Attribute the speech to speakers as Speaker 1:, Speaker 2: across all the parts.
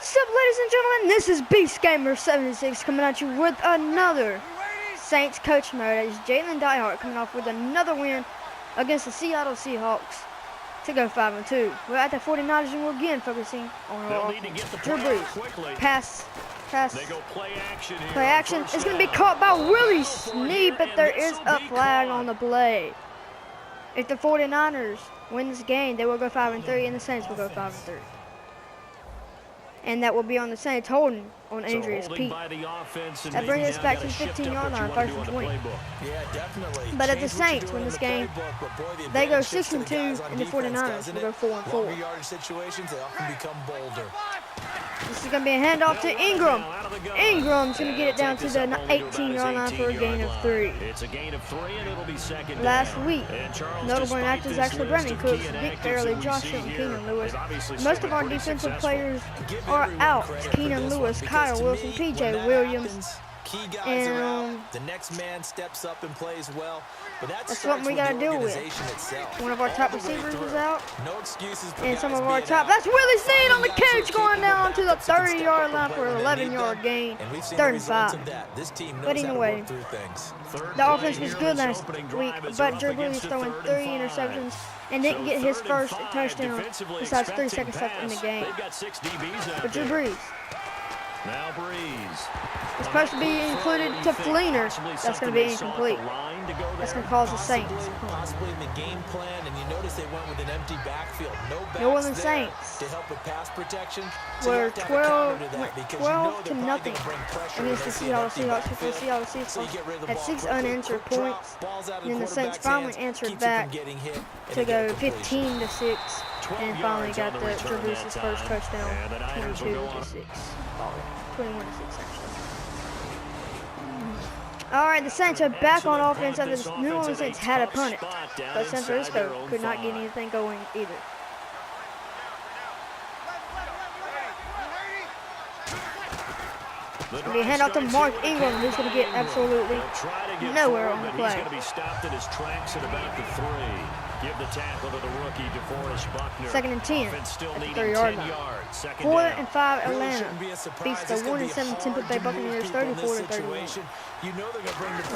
Speaker 1: What's up, ladies and gentlemen? This is Beast Gamer 76 coming at you with another Saints coach mode. It's Jalen Diehart coming off with another win against the Seattle Seahawks to go 5-2. We're at the 49ers and we're again focusing on our offense. Drew Brees, pass, play action. It's going to be caught by Willie Snead, but there is a flag on the play. If the 49ers win this game, they will go 5-3, and the Saints will go 5-3. And that will be on the Saints holding on Andreas Pete. That brings us back to the 15-yard line, 1st and 20. But if the Saints win this game, they go 6-2, and the 49ers will go 4-4. This is going to be a handoff to Ingram. Ingram's going to get it down to the 18-yard line for a gain of 3. Last week, notable inactives actually Brandon Cooks, Dick Fairley, Josh Hill, and Keenan Lewis. Most of our defensive players are out. Keenan Lewis, Kyle Wilson, P.J. Williams, and
Speaker 2: the next man steps up and plays well. But
Speaker 1: that's what we got to deal with. One of our top receivers is out, and some of our top. That's Willie Snead on the catch, going down to the 30-yard line for an 11-yard gain, 3rd and 5. But anyway, the offense was good last week, but Drew Brees throwing 3 interceptions and didn't get his first touchdown besides 3 seconds left in the game. But Drew Brees.
Speaker 2: Now Breeze.
Speaker 1: It's supposed to be included to Fleener. That's going to be incomplete. That's going to cause the Saints.
Speaker 2: Possibly in the game plan, and you notice they went with an empty backfield.
Speaker 1: New Orleans Saints
Speaker 2: to help with pass protection.
Speaker 1: Were 12 to nothing against the Seattle Seahawks before the Seattle Seahawks had 6 unanswered points. And then the Saints finally answered back to go 15-6, and finally got the Drew Brees' first touchdown, 22-6. 21-6 actually. All right, the Saints are back on offense after the New Orleans Saints had a punt it, but San Francisco could not get anything going either. It'll be a handoff to Mark Ingram, who's going to get absolutely nowhere on the play.
Speaker 3: He's going to be stopped at his tracks at about the 3. Give the tackle to the rookie, DeForest Buckner.
Speaker 1: 2nd and 10 at the 3-yard line. 4th and 5 Atlanta beats the 1-7 Tampa Bay Buccaneers 34-31. This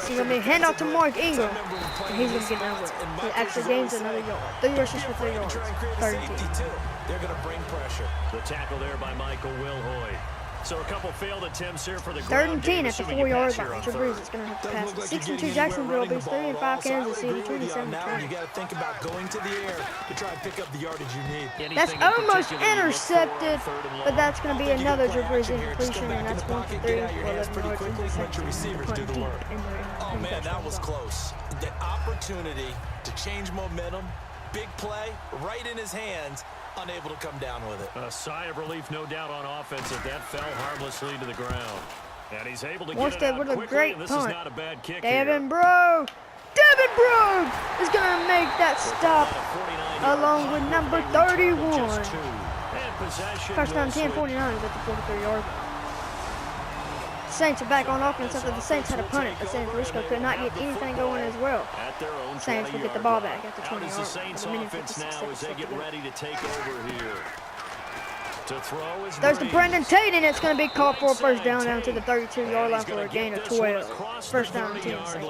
Speaker 1: is going to be a handoff to Mark Ingram, and he's going to get nowhere. He actually gains another yard. 3 rushes for 3 yards. 3rd and 10.
Speaker 2: They're going to bring pressure.
Speaker 3: The tackle there by Michael Wilhoit. So a couple failed attempts here for the
Speaker 1: 3rd and 10 at the 4-yard line. Drew Brees is going to have to pass. 6-2 Jacksonville beats 3-5 Kansas City, 27-20.
Speaker 2: You got to think about going to the air to try and pick up the yardage you need.
Speaker 1: That's almost intercepted, but that's going to be another Drew Brees incompletion, and that's 1 for 3 for 11 yards interception.
Speaker 2: Oh man, that was close. The opportunity to change momentum, big play, right in his hands. Unable to come down with it.
Speaker 3: A sigh of relief, no doubt, on offense if that fell harmlessly to the ground. And he's able to
Speaker 1: get
Speaker 3: it out
Speaker 1: with a great
Speaker 3: this
Speaker 1: punt.
Speaker 3: Is not a bad kick
Speaker 1: Devin Brogue is going to make that stop along with number 31. First down 10, 49ers at the 43-yard line. Saints are back on offense after the Saints had a punt it, but San Francisco could not get anything going as well. Saints will get the ball back at the 20-yard line.
Speaker 3: The Saints offense now as they get ready to take over here. To throw is
Speaker 1: there's the Brandon Tate, and it's going to be called for a first down to the 32-yard line for a gain of 12. First down 10 Saints.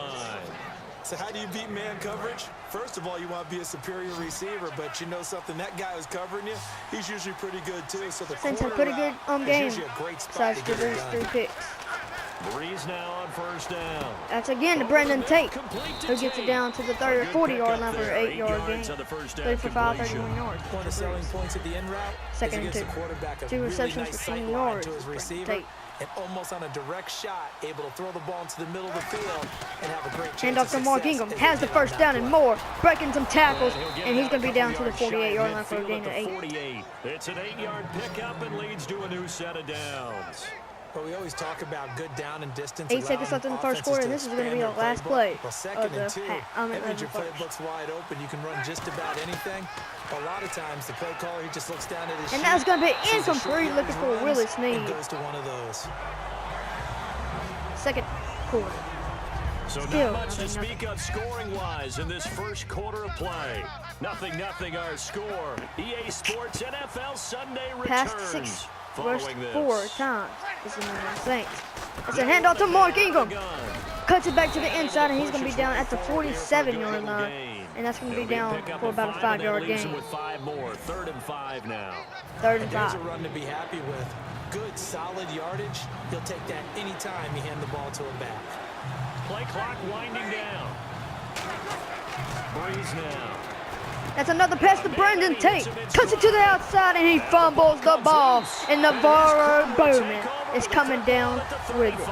Speaker 2: So how do you beat man coverage? First of all, you want to be a superior receiver, but you know something, that guy who's covering you, he's usually pretty good too. So the
Speaker 1: Saints have pretty good game. Besides the Brees 3 picks.
Speaker 3: Breeze now on first down.
Speaker 1: That's again to Brandon Tate, who gets it down to the 40-yard line for an 8-yard gain. 30 for 5, 31 yards.
Speaker 2: Point of selling points at the end route.
Speaker 1: 2nd and 2. 2 receptions for 20 yards. Tate.
Speaker 2: And almost on a direct shot, able to throw the ball into the middle of the field and have a great chance.
Speaker 1: Handoff to Mark Ingram, has the first down and more, breaking some tackles, and he's going to be down to the 48-yard line for a gain of 8.
Speaker 3: It's an 8-yard pickup and leads to a new set of downs.
Speaker 2: But we always talk about good down and distance.
Speaker 1: 8 seconds left in the first quarter, and this is going to be the last play
Speaker 2: of the half. That means your playbook's wide open. You can run just about anything. A lot of times, the play caller, he just looks down at his
Speaker 1: and that's going to be incomplete, looking for Willie Snead.
Speaker 2: Goes to one of those.
Speaker 1: 2nd quarter.
Speaker 3: So
Speaker 1: Still,
Speaker 3: not much to speak of scoring-wise in this first quarter of play. 0-0 our score. EA Sports NFL Sunday returns.
Speaker 1: Past 6 rushed
Speaker 3: following this.
Speaker 1: 4 times. This is the Saints. It's a handoff to Mark Ingram. Cuts it back to the inside, and he's going to be down at the 47-yard line. And that's going to be down for about a 5-yard gain.
Speaker 3: With 5 more. 3rd and 5 now.
Speaker 1: 3rd and
Speaker 2: There's
Speaker 1: 5.
Speaker 2: a run to be happy with. Good, solid yardage. He'll take that anytime you hand the ball to him back.
Speaker 3: Play clock winding down. Breeze now.
Speaker 1: That's another pass to Brandon Tate. Cuts it to the outside, and he fumbles the ball. And Navarro Bowman is coming down with it.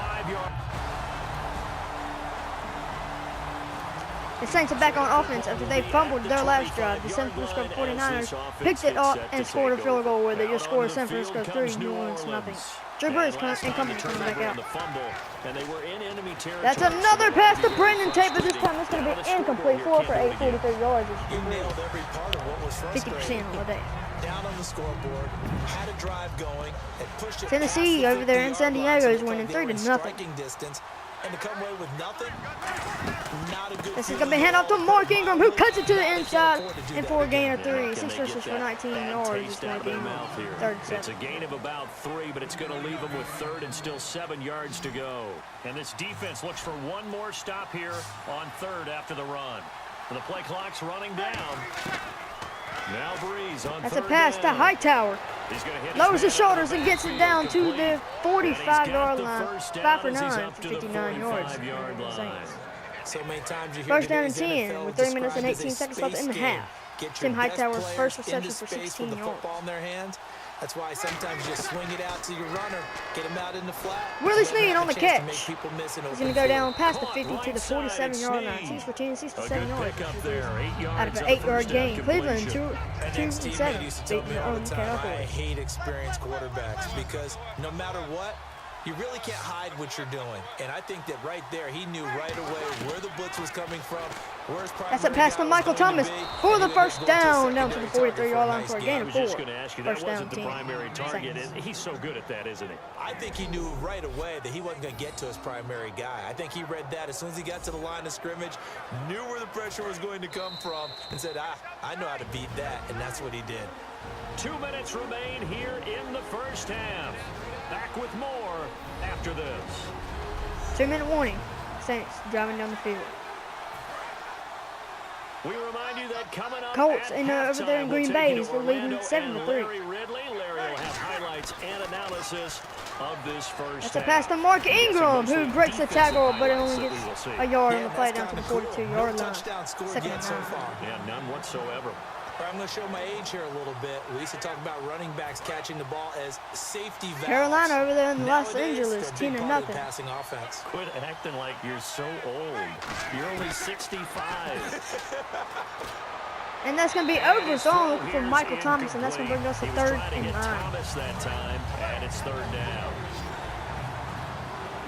Speaker 1: The Saints are back on offense after they fumbled their last drive. The San Francisco 49ers picked it up and scored a field goal with it. Your score is San Francisco 3, New Orleans nothing. Drew Brees coming back out. That's another pass to Brandon Tate, but this time it's going to be incomplete. 4 for 8, 43 yards.
Speaker 2: You nailed every part of what was frustrating.
Speaker 1: 50% on the day.
Speaker 2: Down on the scoreboard, had a drive going, and pushed it
Speaker 1: Tennessee
Speaker 2: past the
Speaker 1: over there in
Speaker 2: 50-yard
Speaker 1: San Diego
Speaker 2: line
Speaker 1: is winning
Speaker 2: to
Speaker 1: 3-0.
Speaker 2: striking distance, and to come away with nothing, not a good
Speaker 1: This is going to be handed off to Mark Ingram, who cuts it to the inside and for a gain of 3. 6 rushes for 19 yards. It's going to be 3rd and 7.
Speaker 3: It's a gain of about 3, but it's going to leave them with 3rd and still 7 yards to go. And this defense looks for one more stop here on 3rd after the run. And the play clock's running down. Now Breeze on
Speaker 1: That's a pass to Hightower. Lowers his shoulders and gets it down to the 45-yard line. 5 for 9 for 59 yards. Saints.
Speaker 2: So many times you hear
Speaker 1: First down and
Speaker 2: today's
Speaker 1: 10
Speaker 2: NFL
Speaker 1: with 3 minutes and
Speaker 2: described
Speaker 1: 18
Speaker 2: as a
Speaker 1: seconds left in the
Speaker 2: space
Speaker 1: half.
Speaker 2: game. Get
Speaker 1: Tim
Speaker 2: your best
Speaker 1: Hightower's
Speaker 2: players
Speaker 1: first reception
Speaker 2: into
Speaker 1: for
Speaker 2: space
Speaker 1: 16
Speaker 2: with the
Speaker 1: yards.
Speaker 2: football in their hands. That's why sometimes you swing it out to your runner, get him out in the flat.
Speaker 1: Willie
Speaker 2: let him
Speaker 1: Snead
Speaker 2: have
Speaker 1: on
Speaker 2: a
Speaker 1: the
Speaker 2: chance to make
Speaker 1: catch.
Speaker 2: people miss an
Speaker 1: He's
Speaker 2: open
Speaker 1: going to go
Speaker 2: field.
Speaker 1: down past the 50 to the 47-yard line. 6 for 10, 67 yards. Out of an 8-yard gain. Cleveland 2 and 7.
Speaker 2: Used to tell me all the time, I
Speaker 1: Cowboys.
Speaker 2: hate experienced quarterbacks because no matter what, you really can't hide what you're doing. And I think that right there, he knew right away where the blitz was coming from, where his primary
Speaker 1: That's a pass to
Speaker 2: guy was
Speaker 1: Michael
Speaker 2: going to
Speaker 1: Thomas
Speaker 2: be,
Speaker 1: for
Speaker 2: and
Speaker 1: the
Speaker 2: he
Speaker 1: first
Speaker 2: was going to
Speaker 1: down down to the
Speaker 2: secondary target
Speaker 1: 43-yard
Speaker 2: for a
Speaker 1: line
Speaker 2: nice
Speaker 1: for a
Speaker 2: gain.
Speaker 1: gain
Speaker 3: I
Speaker 1: of
Speaker 3: was
Speaker 1: 4.
Speaker 3: just going to ask you, that
Speaker 1: First down
Speaker 3: wasn't the
Speaker 1: 10.
Speaker 3: primary target.
Speaker 1: Saints.
Speaker 3: And he's so good at that, isn't he?
Speaker 2: I think he knew right away that he wasn't going to get to his primary guy. I think he read that as soon as he got to the line of scrimmage, knew where the pressure was going to come from, and said, I know how to beat that, and that's what he did.
Speaker 3: 2 minutes remain here in the first half. Back with more after this.
Speaker 1: 2-minute warning. Saints driving down the field.
Speaker 3: We remind you that coming up
Speaker 1: Colts
Speaker 3: at
Speaker 1: over there in
Speaker 3: halftime,
Speaker 1: Green
Speaker 3: we'll take
Speaker 1: Bay
Speaker 3: you
Speaker 1: is
Speaker 3: to
Speaker 1: leading
Speaker 3: Orlando
Speaker 1: 7-3.
Speaker 3: and Larry Ridley. Larry will have highlights and analysis of this first
Speaker 1: That's a
Speaker 3: half.
Speaker 1: pass to Mark Ingram, who breaks the tackle, but it only gets a yard on the play
Speaker 2: that's
Speaker 1: down to the
Speaker 2: kinda cool.
Speaker 1: 42-yard
Speaker 2: No
Speaker 1: line.
Speaker 2: touchdown scored
Speaker 1: Second
Speaker 2: yet so
Speaker 1: and 9.
Speaker 2: far.
Speaker 3: Yeah, none whatsoever.
Speaker 2: I'm going to show my age here a little bit. We used to talk about running backs catching the ball as safety valves.
Speaker 1: Carolina over there in Los
Speaker 2: Nowadays,
Speaker 1: Angeles,
Speaker 2: they're a big
Speaker 1: 10-0.
Speaker 2: part of the passing offense.
Speaker 3: Quit acting like you're so old. You're only 65.
Speaker 1: And that's going to be over. So I'm looking for Michael Thomas, and that's going to bring us to 3rd and 9.
Speaker 3: Thomas that time, and it's 3rd down.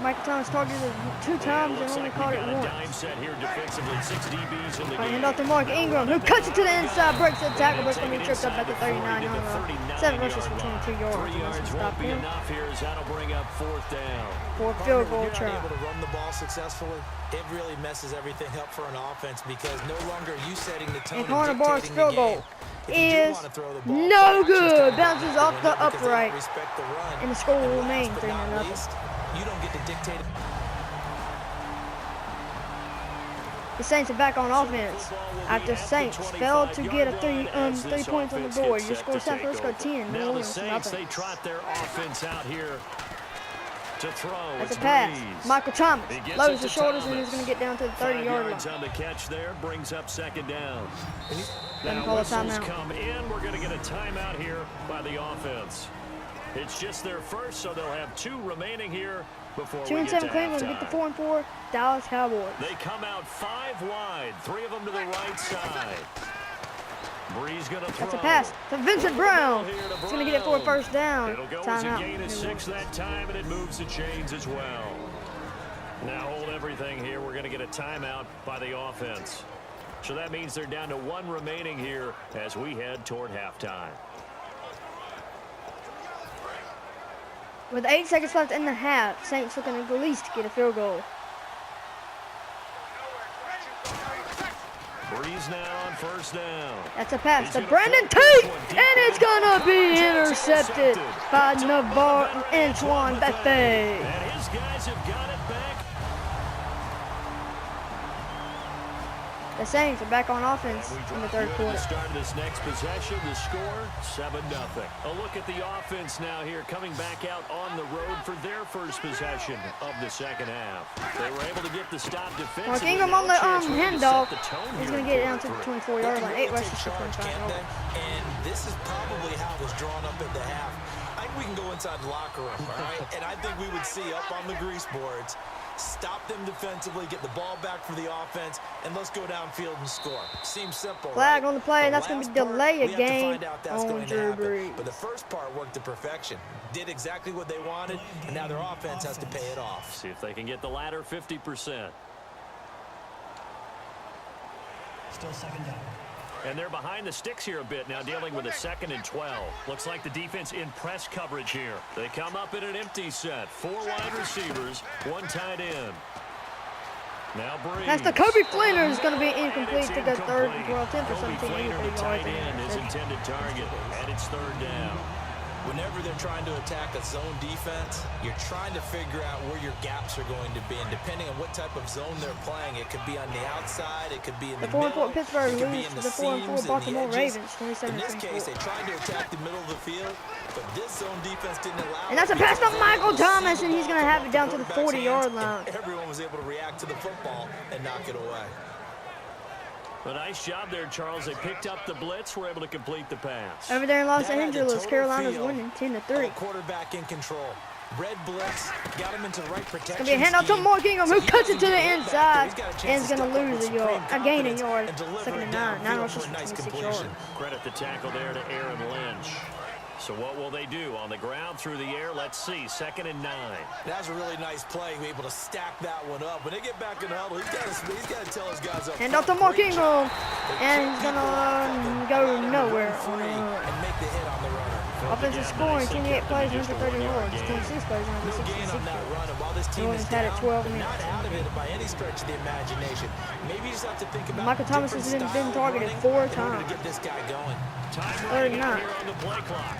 Speaker 1: Michael Thomas targeted 2 times and only caught it once.
Speaker 3: Dime set here defensively. 6 DBs in the
Speaker 1: Hand
Speaker 3: game.
Speaker 1: off to Mark Ingram, who cuts it to the inside, breaks the tackle, but it's going to be tripped up at the 39-yard line. 7 rushes for 22 yards.
Speaker 3: 3
Speaker 1: And that's
Speaker 3: yards
Speaker 1: going to
Speaker 3: won't
Speaker 1: stop
Speaker 3: be
Speaker 1: him
Speaker 3: enough here as that'll bring up 4th down.
Speaker 1: for a field goal
Speaker 2: When you're
Speaker 1: try.
Speaker 2: able to run the ball successfully, it really messes everything up for an offense because no longer are you setting the tone
Speaker 1: And Connor Barnes'
Speaker 2: dictating
Speaker 1: field
Speaker 2: the
Speaker 1: goal
Speaker 2: game. If you do
Speaker 1: is
Speaker 2: wanna throw the ball,
Speaker 1: no
Speaker 2: action's
Speaker 1: good.
Speaker 2: gonna
Speaker 1: Bounces
Speaker 2: happen
Speaker 1: off the
Speaker 2: because they don't
Speaker 1: upright.
Speaker 2: respect the run.
Speaker 1: And the score will
Speaker 2: And
Speaker 1: remain
Speaker 2: last but not
Speaker 1: 3-0.
Speaker 2: least, you don't get to dictate it.
Speaker 1: The Saints are back on offense after Saints failed to get a 3 points on the board. Your score San Francisco 10, New
Speaker 3: Now the
Speaker 1: Orleans
Speaker 3: Saints,
Speaker 1: nothing.
Speaker 3: they trot their offense out here to throw.
Speaker 1: That's
Speaker 3: It's
Speaker 1: a pass.
Speaker 3: Breeze.
Speaker 1: Michael Thomas
Speaker 3: He gets
Speaker 1: lowers
Speaker 3: it to
Speaker 1: his shoulders and
Speaker 3: Thomas.
Speaker 1: is going to get down to the
Speaker 3: 5
Speaker 1: 30-yard
Speaker 3: yards
Speaker 1: line.
Speaker 3: on the catch there brings up 2nd down.
Speaker 1: Doesn't
Speaker 3: Now
Speaker 1: call a
Speaker 3: whistles
Speaker 1: timeout.
Speaker 3: come in. We're going to get a timeout here by the offense. It's just their first, so they'll have 2 remaining here before
Speaker 1: 2
Speaker 3: we
Speaker 1: and
Speaker 3: get
Speaker 1: 7
Speaker 3: to
Speaker 1: Cleveland
Speaker 3: halftime.
Speaker 1: get the 4-4 Dallas Cowboys.
Speaker 3: They come out 5 wide, 3 of them to the right side. Breeze going to throw.
Speaker 1: That's a pass to Vincent Brown.
Speaker 3: Here to
Speaker 1: He's going to get it for a
Speaker 3: Brown.
Speaker 1: first down.
Speaker 3: It'll go as a gain
Speaker 1: Timeout.
Speaker 3: of 6 that time, and it moves the chains as well. Now hold everything here. We're going to get a timeout by the offense. So that means they're down to 1 remaining here as we head toward halftime.
Speaker 1: With 8 seconds left in the half, Saints looking at least get a field goal.
Speaker 3: Breeze breeze now on first down.
Speaker 1: That's a pass to Brandon Tate, and it's gonna be intercepted by Antoine Bethea.
Speaker 3: And his guys have got it back.
Speaker 1: The Saints are back on offense in the third quarter.
Speaker 3: Start of this next possession, the score 7-0. A look at the offense now here, coming back out on the road for their first possession of the second half. They were able to get the stop defensively.
Speaker 1: Mark Ingram on the handoff. He's going to get it down to the 24-yard line. 8 rushes for 25 yards.
Speaker 2: And this is probably how it was drawn up at the half. I think we can go inside the locker room, all right? And I think we would see up on the grease boards, stop them defensively, get the ball back for the offense, and let's go downfield and score. Seems simple,
Speaker 1: Flag
Speaker 2: right?
Speaker 1: on the play, and that's going to be delay a
Speaker 2: we have to
Speaker 1: game
Speaker 2: find out that's
Speaker 1: on
Speaker 2: going to
Speaker 1: Drew
Speaker 2: happen.
Speaker 1: Brees.
Speaker 2: But the first part worked to perfection. Did exactly what they wanted, and now their offense has to pay it off.
Speaker 3: See if they can get the latter 50%.
Speaker 4: Still second down.
Speaker 3: And they're behind the sticks here a bit now, dealing with a 2nd and 12. Looks like the defense in press coverage here. They come up in an empty set. 4 wide receivers, 1 tight end. Now Brees.
Speaker 1: That's the Kobe Fleener is going to be incomplete to the third and 12 for
Speaker 3: Kobe
Speaker 1: 17.
Speaker 3: Fleener, the tight end, his intended target, and it's 3rd down.
Speaker 2: Whenever they're trying to attack a zone defense, you're trying to figure out where your gaps are going to be. And depending on what type of zone they're playing, it could be on the outside, it could be in the middle.
Speaker 1: The 4-4 Pittsburgh
Speaker 2: it could be
Speaker 1: lose
Speaker 2: in
Speaker 1: to
Speaker 2: the
Speaker 1: the 4-4
Speaker 2: seams
Speaker 1: Baltimore
Speaker 2: and the edges.
Speaker 1: Ravens, 27-24.
Speaker 2: In this case, they tried to attack the middle of the field, but this zone defense didn't allow
Speaker 1: And that's a pass to Michael Thomas, and he's going to have it down to the 40-yard line.
Speaker 2: Everyone was able to react to the football and knock it away.
Speaker 3: A nice job there, Charles. They picked up the blitz, were able to complete the pass.
Speaker 1: Over there in Los
Speaker 2: That had the
Speaker 1: Angeles,
Speaker 2: total
Speaker 1: Carolina's
Speaker 2: feel
Speaker 1: winning 10-3.
Speaker 2: of a quarterback in control. Red blitz, got him into the right protection.
Speaker 1: It's going to be a handoff to
Speaker 2: scheme.
Speaker 1: Mark Ingram, who
Speaker 2: So
Speaker 1: cuts
Speaker 2: he
Speaker 1: it to the
Speaker 2: doesn't get
Speaker 1: inside,
Speaker 2: back there. He's got a chance
Speaker 1: and is
Speaker 2: to
Speaker 1: going to
Speaker 2: step up
Speaker 1: lose
Speaker 2: with
Speaker 1: a yard.
Speaker 2: supreme
Speaker 1: A gain a
Speaker 2: confidence
Speaker 1: yard.
Speaker 2: and deliver
Speaker 1: 2nd
Speaker 2: it
Speaker 1: and 9. 9
Speaker 2: downfield
Speaker 1: rushes
Speaker 2: for a
Speaker 1: for
Speaker 2: nice
Speaker 1: 26
Speaker 2: completion.
Speaker 1: yards.
Speaker 3: Credit the tackle there to Aaron Lynch. So what will they do? On the ground, through the air, let's see. 2nd and 9.
Speaker 2: That's a really nice play. Be able to stack that one up. When they get back in the huddle, he's got to tell his guys up.
Speaker 1: Hand off to Mark Ingram, and he's going to go nowhere on the run.
Speaker 2: And make the hit on the runner.
Speaker 1: Offensive scoring, 28 plays, 130 yards, 26 plays,
Speaker 2: No gain
Speaker 1: 166
Speaker 2: on that
Speaker 1: yards.
Speaker 2: run, and while this team
Speaker 1: New
Speaker 2: is
Speaker 1: Orleans had it
Speaker 2: down,
Speaker 1: 12
Speaker 2: they're
Speaker 1: minutes.
Speaker 2: not out of it by any stretch of the imagination. Maybe you just have to think about
Speaker 1: Michael Thomas has
Speaker 2: different
Speaker 1: been
Speaker 2: style
Speaker 1: targeted
Speaker 2: running
Speaker 1: 4
Speaker 2: in order
Speaker 1: times.
Speaker 2: to get this guy going.
Speaker 3: Time
Speaker 1: 39.
Speaker 3: running here on the play clock.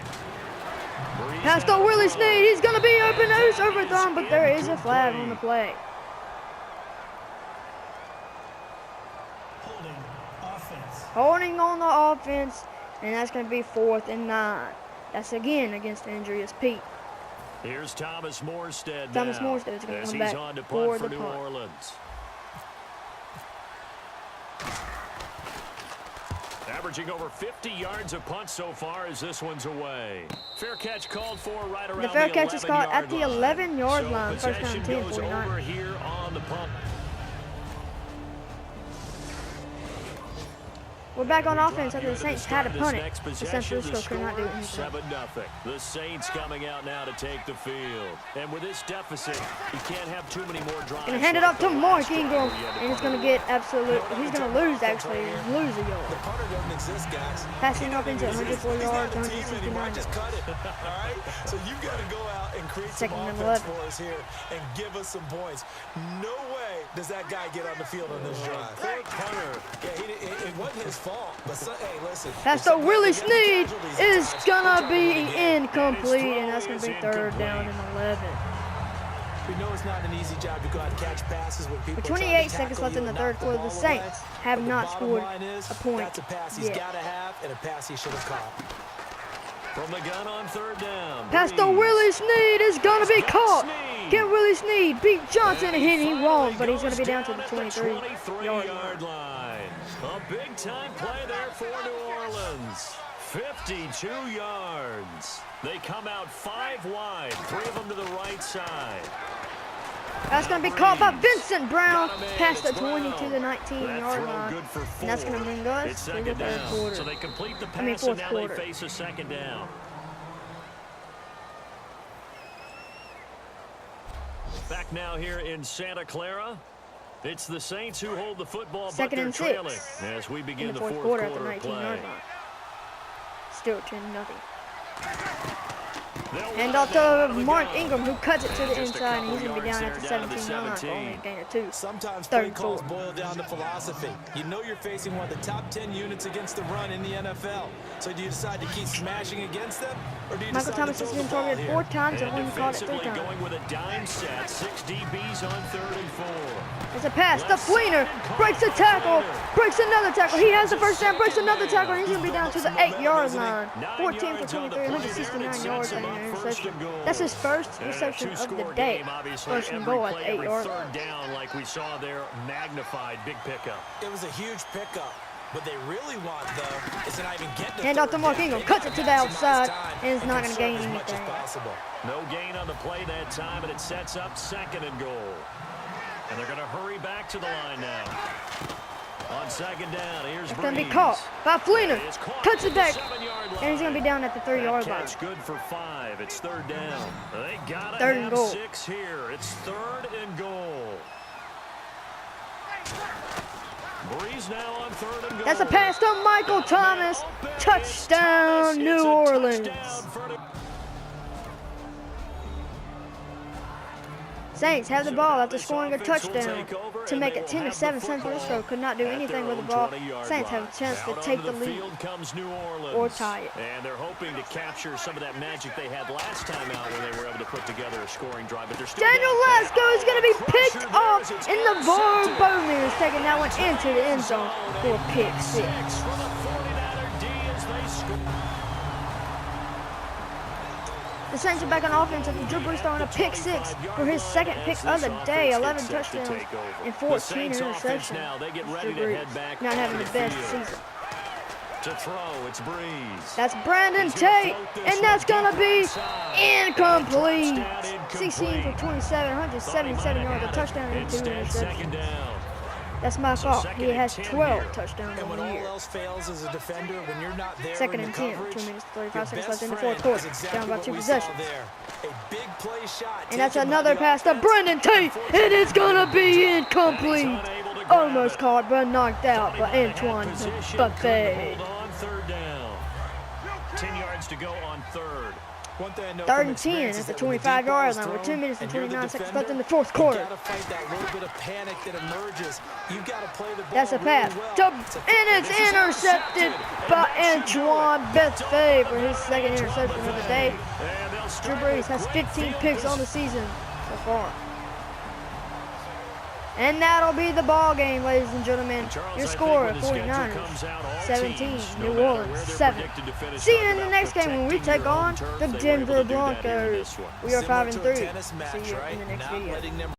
Speaker 3: Brees
Speaker 1: Pass to
Speaker 3: out.
Speaker 1: Willie Snead. He's going to be open. It's overthrown, but there is a flag on the play.
Speaker 4: Holding offense.
Speaker 1: Holding on the offense, and that's going to be 4th and 9. That's again against the injury Pete.
Speaker 3: Here's Thomas Morstead
Speaker 1: Thomas
Speaker 3: now,
Speaker 1: Morstead is going to
Speaker 3: as
Speaker 1: come
Speaker 3: he's
Speaker 1: back
Speaker 3: on to
Speaker 1: for
Speaker 3: punt for
Speaker 1: the
Speaker 3: New
Speaker 1: punt.
Speaker 3: Orleans. Averaging over 50 yards a punt so far as this one's away. Fair catch called for right around
Speaker 1: The fair catch is caught at the
Speaker 3: 11-yard
Speaker 1: 11-yard
Speaker 3: So
Speaker 1: line. First down,
Speaker 3: possession
Speaker 1: 10,
Speaker 3: goes
Speaker 1: 49.
Speaker 3: over here on the punt.
Speaker 1: We're back on offense after the Saints had to punt it.
Speaker 3: Next
Speaker 1: The San
Speaker 3: possession,
Speaker 1: Francisco could not do anything.
Speaker 3: 7-0. The Saints coming out now to take the field. And with this deficit, you can't have too many more drives.
Speaker 1: Going to hand it up to Mark
Speaker 3: Last drive,
Speaker 1: Ingram,
Speaker 3: he had to
Speaker 1: and it's
Speaker 3: punt
Speaker 1: going to
Speaker 3: it.
Speaker 1: get absolute. He's going to lose, actually. Lose a
Speaker 2: The
Speaker 1: yard.
Speaker 2: punter doesn't exist, guys.
Speaker 1: Passing
Speaker 2: He
Speaker 1: up into
Speaker 2: doesn't exist.
Speaker 1: 104
Speaker 2: He's not
Speaker 1: yards,
Speaker 2: a team anymore.
Speaker 1: 169
Speaker 2: Just cut it. All right? So you've got to go out and create some
Speaker 1: 2nd and
Speaker 2: offense
Speaker 1: 11.
Speaker 2: for us here and give us some points. No way does that guy get on the field on this drive.
Speaker 3: Poor punter.
Speaker 2: Yeah, it wasn't his fault. But hey, listen.
Speaker 1: Pass to Willie Snead is going to be incomplete, and that's going to be 3rd down and 11.
Speaker 2: We know it's not an easy job to go out and catch passes when people
Speaker 1: With
Speaker 2: are trying to
Speaker 1: 28 seconds
Speaker 2: tackle
Speaker 1: left
Speaker 2: you
Speaker 1: in the
Speaker 2: and
Speaker 1: third
Speaker 2: knock the
Speaker 1: quarter, the
Speaker 2: ball
Speaker 1: Saints
Speaker 2: away.
Speaker 1: have
Speaker 2: But the
Speaker 1: not
Speaker 2: bottom
Speaker 1: scored
Speaker 2: line is,
Speaker 1: a point
Speaker 2: That's a pass he's
Speaker 1: yet.
Speaker 2: got to have and a pass he should have caught.
Speaker 3: From the gun on 3rd down.
Speaker 1: Pass to
Speaker 3: Brees.
Speaker 1: Willie Snead is going to be
Speaker 3: Got
Speaker 1: caught.
Speaker 3: Snead.
Speaker 1: Get Willie Snead. Beat Johnson, and he
Speaker 3: finally
Speaker 1: wrong, but he's going
Speaker 3: goes
Speaker 1: to be down to the
Speaker 3: at the
Speaker 1: 23-yard line.
Speaker 3: 23-yard line. A big-time play there for New Orleans. 52 yards. They come out 5 wide, 3 of them to the right side.
Speaker 1: That's going to be caught by Vincent Brown.
Speaker 3: Got him in.
Speaker 1: Past the
Speaker 3: It's
Speaker 1: 20
Speaker 3: Brown.
Speaker 1: to the 19-yard
Speaker 3: That throw
Speaker 1: line.
Speaker 3: good for 4.
Speaker 1: And that's going to bring us
Speaker 3: It's
Speaker 1: to the
Speaker 3: 2nd
Speaker 1: third
Speaker 3: down.
Speaker 1: quarter.
Speaker 3: So they complete the pass,
Speaker 1: I mean,
Speaker 3: and
Speaker 1: fourth
Speaker 3: now
Speaker 1: quarter.
Speaker 3: they face a 2nd down. Back now here in Santa Clara. It's the Saints who hold the football, but
Speaker 1: 2nd
Speaker 3: they're
Speaker 1: and
Speaker 3: trailing
Speaker 1: 6
Speaker 3: as we begin
Speaker 1: in the
Speaker 3: the
Speaker 1: fourth quarter at the
Speaker 3: of
Speaker 1: 19-yard
Speaker 3: play.
Speaker 1: line. Still 10-0.
Speaker 3: They'll
Speaker 1: And off to Mark Ingram, who cuts it to the inside, and he's going to be down at the 17-yard line, only a gain of 2.
Speaker 2: Sometimes
Speaker 1: Third
Speaker 2: play
Speaker 1: and
Speaker 2: calls
Speaker 1: 4.
Speaker 2: boil down to philosophy. You know you're facing one of the top 10 units against the run in the NFL. So do you decide to keep smashing against them, or do you
Speaker 1: Michael
Speaker 2: decide
Speaker 1: Thomas
Speaker 2: to
Speaker 1: has
Speaker 2: throw
Speaker 1: been
Speaker 2: the ball
Speaker 1: targeted
Speaker 2: here?
Speaker 1: 4 times and
Speaker 3: And
Speaker 1: only caught it 3
Speaker 3: defensively
Speaker 1: times.
Speaker 3: going with a dime set. 6 DBs on 3rd and 4.
Speaker 1: It's a pass to Fleener, breaks a tackle, breaks another tackle. He has the first down, breaks another tackle, and he's going to be down to the 8-yard line. 14 for 23, 169 yards and an interception. That's his first reception of the day. First and goal at the 8-yard line.
Speaker 3: Third down, like we saw there, magnified, big pickup.
Speaker 2: It was a huge pickup. What they really want, though, is to not even get to
Speaker 1: Hand off to
Speaker 2: third
Speaker 1: Mark
Speaker 2: down.
Speaker 1: Ingram,
Speaker 2: They
Speaker 1: cuts
Speaker 2: need
Speaker 1: it to
Speaker 2: to
Speaker 1: the
Speaker 2: maximize
Speaker 1: outside,
Speaker 2: time
Speaker 1: and is not going to
Speaker 2: conserve
Speaker 1: gain
Speaker 2: as much as
Speaker 1: anything.
Speaker 2: possible.
Speaker 3: No gain on the play that time, and it sets up 2nd and goal. And they're going to hurry back to the line now. On 2nd down, here's
Speaker 1: It's going to be
Speaker 3: Breeze.
Speaker 1: caught by Fleener.
Speaker 3: It's caught
Speaker 1: Cuts
Speaker 3: at
Speaker 1: it
Speaker 3: the
Speaker 1: back,
Speaker 3: 7-yard
Speaker 1: and he's going to be down at the 3-yard line.
Speaker 3: Catch good for 5. It's 3rd down. They got to
Speaker 1: Third and
Speaker 3: have
Speaker 1: goal.
Speaker 3: 6 here. It's 3rd and goal. Breeze now on 3rd and goal.
Speaker 1: That's a pass to Michael Thomas. Touchdown, New Orleans. Saints have the ball after scoring a touchdown to make it 10-7. San Francisco could not do anything with the ball. Saints have a chance to take the lead or tie it.
Speaker 3: And they're hoping to capture some of that magic they had last time out when they were able to put together a scoring drive. But they're still
Speaker 1: Daniel Lasco is going to be picked off, and LeVar Bowman is taking that one into the end zone for a pick 6. The Saints are back on offense after Drew Brees throwing a pick 6 for his 2nd pick of the day. 11 touchdowns and 14 interceptions. Drew Brees not having the best season.
Speaker 3: To throw, it's Breeze.
Speaker 1: That's Brandon Tate, and that's going to be incomplete. 16 for 27, 177 yards, a touchdown and 2 interceptions. That's my fault. He has 12 touchdowns
Speaker 2: And
Speaker 1: on
Speaker 2: when
Speaker 1: the
Speaker 2: all
Speaker 1: year.
Speaker 2: else fails as a defender, when you're not there
Speaker 1: 2nd
Speaker 2: in
Speaker 1: and
Speaker 2: the
Speaker 1: 10,
Speaker 2: coverage,
Speaker 1: 2 minutes, 35
Speaker 2: your
Speaker 1: seconds
Speaker 2: best
Speaker 1: left in the
Speaker 2: friend
Speaker 1: 4th quarter.
Speaker 2: is exactly
Speaker 1: Down by
Speaker 2: what
Speaker 1: 2
Speaker 2: we saw
Speaker 1: possessions.
Speaker 2: there. A big play shot
Speaker 1: And that's
Speaker 2: taken by
Speaker 1: another
Speaker 2: the
Speaker 1: pass to
Speaker 2: offense.
Speaker 1: Brendan Tate, and it's going to be incomplete. Almost caught, but knocked out by Antoine Buffet.
Speaker 3: On 3rd down. 10 yards to go on 3rd.
Speaker 2: One thing I know
Speaker 1: 3rd
Speaker 2: from
Speaker 1: and 10
Speaker 2: experience
Speaker 1: at
Speaker 2: is
Speaker 1: the
Speaker 2: that when the deep ball
Speaker 1: 25-yard
Speaker 2: is
Speaker 1: line with
Speaker 2: thrown
Speaker 1: 2 minutes and
Speaker 2: and you're the
Speaker 1: 29 seconds
Speaker 2: defender,
Speaker 1: left in the 4th quarter.
Speaker 2: You gotta fight that little bit of panic that emerges. You gotta play the ball
Speaker 1: That's a pass,
Speaker 2: really well.
Speaker 1: and it's intercepted by Antoine Buffet for his 2nd interception of the day. Drew Brees has 15 picks on the season so far. And that'll be the ball game, ladies and gentlemen. Your score, 49ers 17, New Orleans 7. See you in the next game when we take on the Denver Broncos. We are 5-3. See you in the next video.